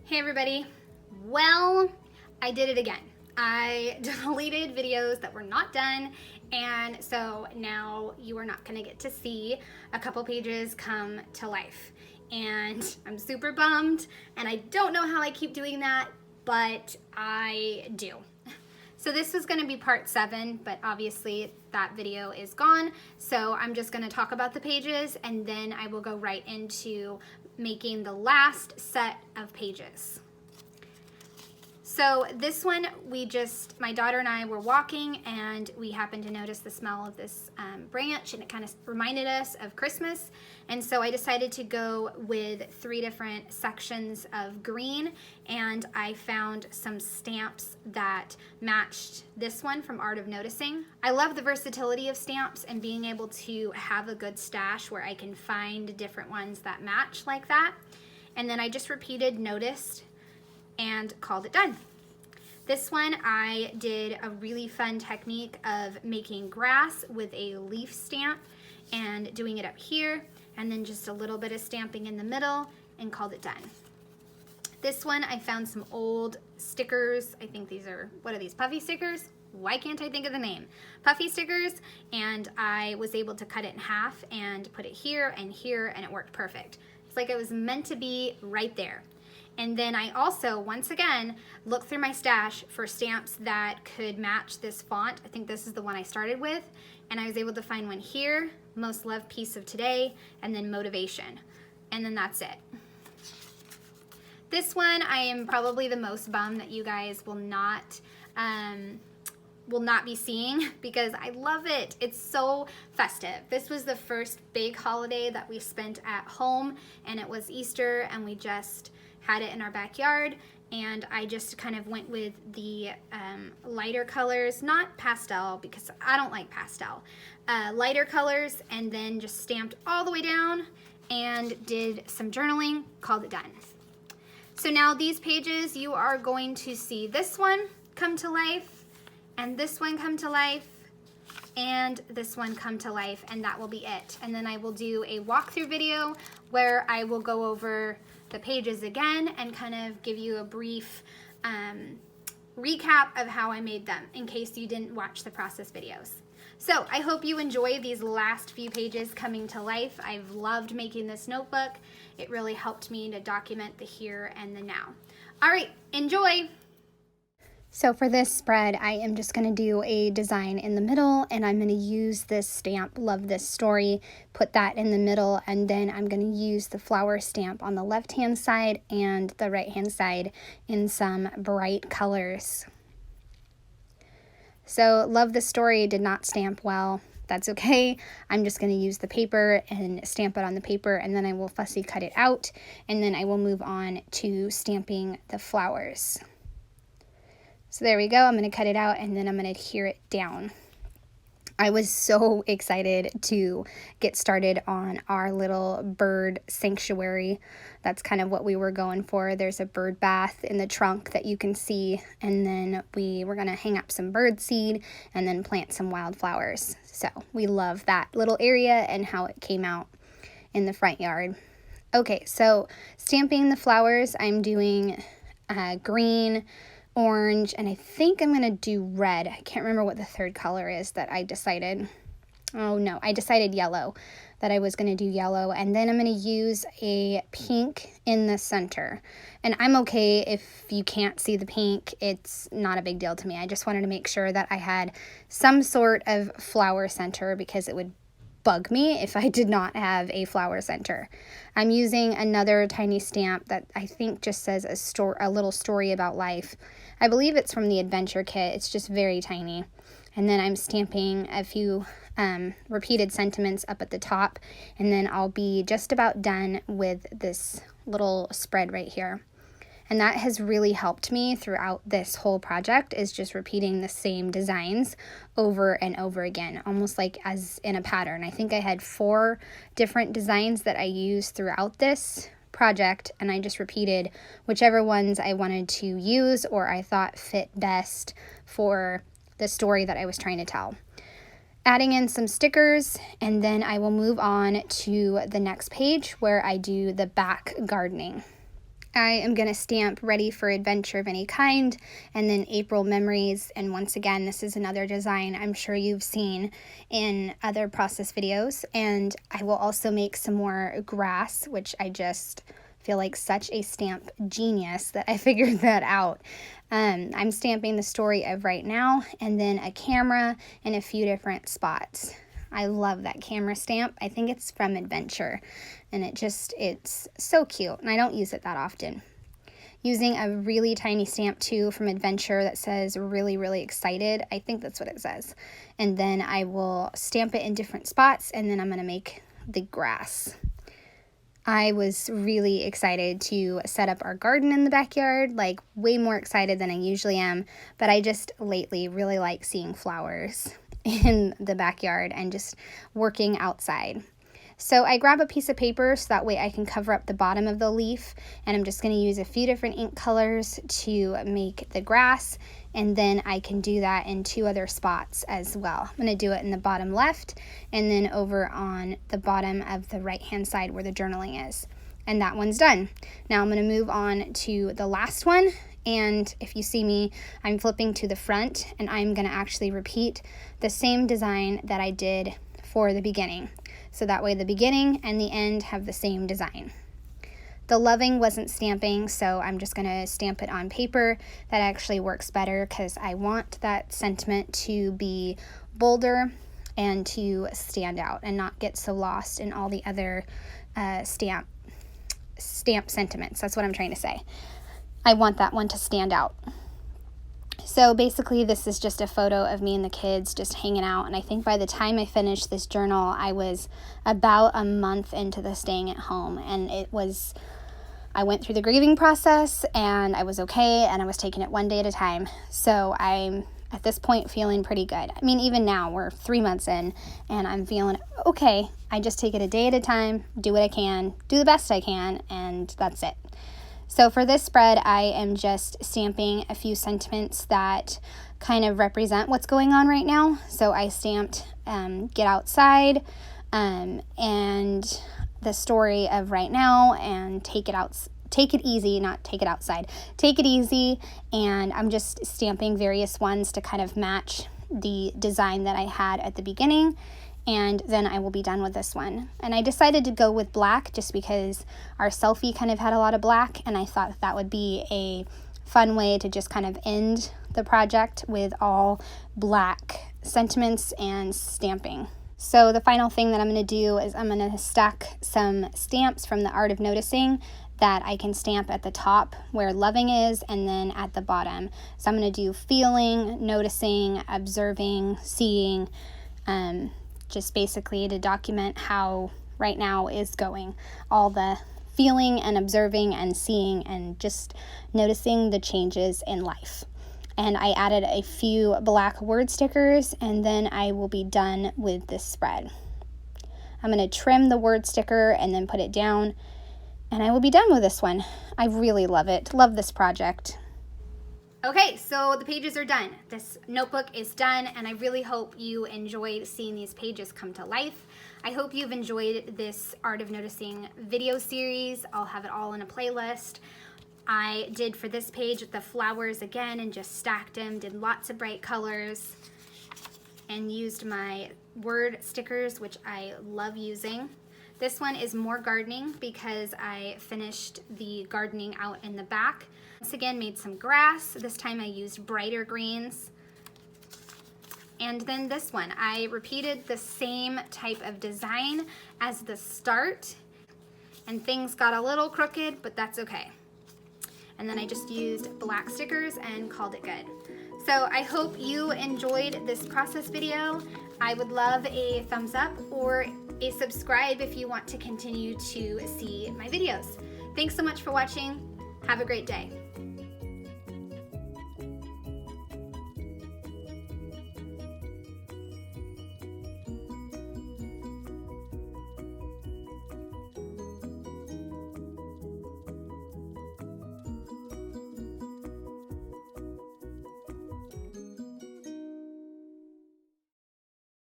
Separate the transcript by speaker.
Speaker 1: Hey everybody. Well, I did it again. I deleted videos that were not done, and so now you are not going to get to see a couple pages come to life. And I'm super bummed, and I don't know how I keep doing that, but I do. So this was going to be part 7, but obviously that video is gone. So I'm just going to talk about the pages, and then I will go right into making the last set of pages. So this one, my daughter and I were walking, and we happened to notice the smell of this branch, and it kind of reminded us of Christmas. And so I decided to go with 3 different sections of green, and I found some stamps that matched this one from Art of Noticing. I love the versatility of stamps and being able to have a good stash where I can find different ones that match like that. And then I just repeated noticed and called it done. This one, I did a really fun technique of making grass with a leaf stamp and doing it up here, and then just a little bit of stamping in the middle, and called it done. This one, I found some old stickers. I think these are, what are these, puffy stickers? Why can't I think of the name? Puffy stickers, and I was able to cut it in half and put it here, and it worked perfect. It's like it was meant to be right there. And then I also, once again, looked through my stash for stamps that could match this font. I think this is the one I started with. And I was able to find one here, Most Loved Piece of Today, and then Motivation. And then that's it. This one, I am probably the most bummed that you guys will not be seeing, because I love it. It's so festive. This was the first big holiday that we spent at home, and it was Easter, and we just had it in our backyard, and I just kind of went with the lighter colors, not pastel because I don't like pastel, lighter colors, and then just stamped all the way down and did some journaling, called it done. So now these pages, you are going to see this one come to life, and this one come to life, and this one come to life, and that will be it. And then I will do a walkthrough video where I will go over the pages again and kind of give you a brief recap of how I made them in case you didn't watch the process videos. So I hope you enjoy these last few pages coming to life. I've loved making this notebook. It really helped me to document the here and the now. All right, enjoy. So for this spread, I am just going to do a design in the middle, and I'm going to use this stamp, Love This Story, put that in the middle, and then I'm going to use the flower stamp on the left-hand side and the right-hand side in some bright colors. So Love This Story did not stamp well. That's okay. I'm just going to use the paper and stamp it on the paper, and then I will fussy cut it out, and then I will move on to stamping the flowers. So there we go. I'm going to cut it out, and then I'm going to adhere it down. I was so excited to get started on our little bird sanctuary. That's kind of what we were going for. There's a bird bath in the trunk that you can see, and then we were going to hang up some bird seed and then plant some wildflowers. So we love that little area and how it came out in the front yard. Okay, so stamping the flowers, I'm doing green, orange, and I think I'm going to do red. I can't remember what the third color is that I decided. Oh no, I decided yellow, that I was going to do yellow, and then I'm going to use a pink in the center. And I'm okay if you can't see the pink. It's not a big deal to me. I just wanted to make sure that I had some sort of flower center, because it would bug me if I did not have a flower center. I'm using another tiny stamp that I think just says a little story about life. I believe it's from the adventure kit. It's just very tiny. And then I'm stamping a few repeated sentiments up at the top, and then I'll be just about done with this little spread right here. And that has really helped me throughout this whole project, is just repeating the same designs over and over again, almost like as in a pattern. I think I had 4 different designs that I used throughout this project, and I just repeated whichever ones I wanted to use or I thought fit best for the story that I was trying to tell. Adding in some stickers, and then I will move on to the next page where I do the back gardening. I am going to stamp Ready for Adventure of Any Kind, and then April Memories. And once again, this is another design I'm sure you've seen in other process videos. And I will also make some more grass, which I just feel like such a stamp genius that I figured that out. I'm stamping the story of Right Now, and then a camera in a few different spots. I love that camera stamp. I think it's from Adventure, and it's so cute, and I don't use it that often. Using a really tiny stamp too from Adventure that says really, really excited. I think that's what it says. And then I will stamp it in different spots, and then I'm going to make the grass. I was really excited to set up our garden in the backyard, like way more excited than I usually am, but I just lately really like seeing flowers in the backyard and just working outside. So I grab a piece of paper so that way I can cover up the bottom of the leaf, and I'm just going to use a few different ink colors to make the grass, and then I can do that in 2 other spots as well. I'm going to do it in the bottom left and then over on the bottom of the right hand side where the journaling is. And that one's done. Now I'm going to move on to the last one. And if you see me, I'm flipping to the front, and I'm going to actually repeat the same design that I did for the beginning. So that way the beginning and the end have the same design. The loving wasn't stamping, so I'm just going to stamp it on paper. That actually works better because I want that sentiment to be bolder and to stand out and not get so lost in all the other stamp sentiments. That's what I'm trying to say. I want that one to stand out. So basically this is just a photo of me and the kids just hanging out, and I think by the time I finished this journal I was about a month into the staying at home, and I went through the grieving process and I was okay, and I was taking it one day at a time. So I'm at this point feeling pretty good. I mean, even now we're 3 months in and I'm feeling okay. I just take it a day at a time, do what I can, do the best I can, and that's it. So for this spread, I am just stamping a few sentiments that kind of represent what's going on right now. So I stamped Get Outside and the story of Right Now and Take It Easy, not Take It Outside. Take It Easy, and I'm just stamping various ones to kind of match the design that I had at the beginning. And then I will be done with this one. And I decided to go with black just because our selfie kind of had a lot of black, and I thought that would be a fun way to just kind of end the project with all black sentiments and stamping. So the final thing that I'm going to do is I'm going to stack some stamps from the Art of Noticing that I can stamp at the top where loving is, and then at the bottom. So I'm going to do feeling, noticing, observing, seeing, just basically to document how right now is going. All the feeling and observing and seeing and just noticing the changes in life. And I added a few black word stickers, and then I will be done with this spread. I'm going to trim the word sticker and then put it down, and I will be done with this one. I really love it. Love this project. Okay, so the pages are done. This notebook is done, and I really hope you enjoyed seeing these pages come to life. I hope you've enjoyed this Art of Noticing video series. I'll have it all in a playlist. I did for this page the flowers again and just stacked them, did lots of bright colors, and used my word stickers, which I love using. This one is more gardening because I finished the gardening out in the back. Once again, made some grass. This time I used brighter greens. And then this one, I repeated the same type of design as the start, and things got a little crooked, but that's okay. And then I just used black stickers and called it good. So I hope you enjoyed this process video. I would love a thumbs up or a subscribe if you want to continue to see my videos. Thanks so much for watching. Have a great day.